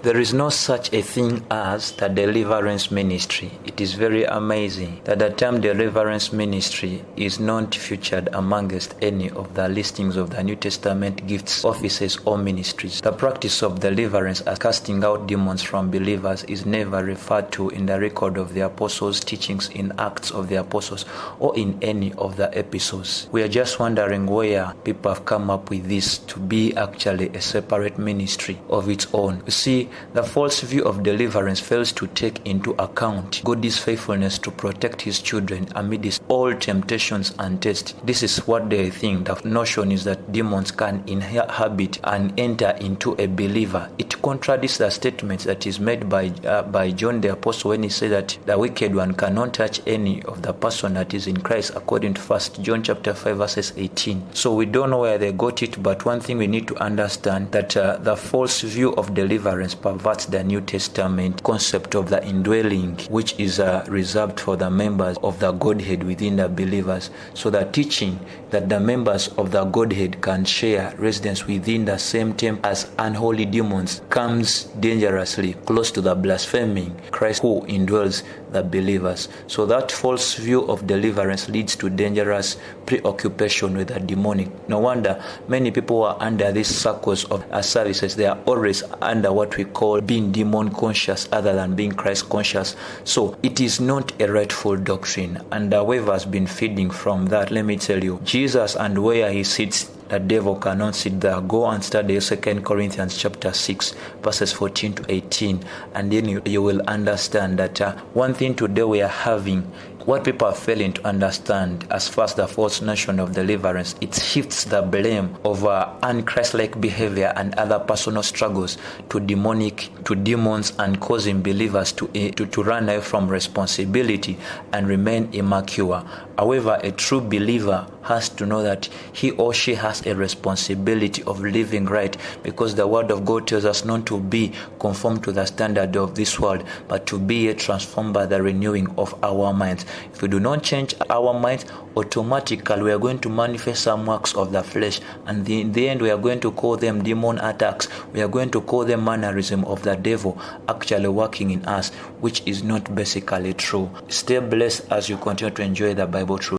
There is no such a thing as the deliverance ministry. It is very amazing that the term deliverance ministry is not featured amongst any of the listings of the New Testament gifts, offices, or ministries. The practice of deliverance as casting out demons from believers is never referred to in the record of the apostles' teachings in Acts of the Apostles or in any of the epistles. We are just wondering where people have come up with this to be actually a separate ministry of its own. You see, the false view of deliverance fails to take into account God's faithfulness to protect his children amidst all temptations and tests. This is what they think. The notion is that demons can inhabit and enter into a believer. It contradicts the statement that is made by John the Apostle when he said that the wicked one cannot touch any of the person that is in Christ, according to 1 John chapter 5 verses 18. So we don't know where they got it, but one thing we need to understand that the false view of deliverance perverts the New Testament concept of the indwelling, which is reserved for the members of the Godhead within the believers. So the teaching that the members of the Godhead can share residence within the same temple as unholy demons comes dangerously close to the blaspheming Christ who indwells the believers. So that false view of deliverance leads to dangerous preoccupation with the demonic. No wonder many people are under these circles of services. They are always under what we call being demon conscious other than being Christ conscious. So it is not a rightful doctrine, and whoever has been feeding from that, let me tell you, Jesus and where he sits, the devil cannot sit there. Go and study 2 Corinthians chapter 6 verses 14 to 18, and then you will understand that one thing today we are having, what people are failing to understand as far as the false notion of deliverance, it shifts the blame of unchristlike behavior and other personal struggles to demons, and causing believers to run away from responsibility and remain immature. However, a true believer has to know that he or she has a responsibility of living right, because the word of God tells us not to be conformed to the standard of this world, but to be transformed by the renewing of our minds. If we do not change our minds, automatically we are going to manifest some works of the flesh, and in the end we are going to call them demon attacks. We are going to call them mannerism of the devil actually working in us, which is not basically true. Stay blessed as you continue to enjoy the Bible truth.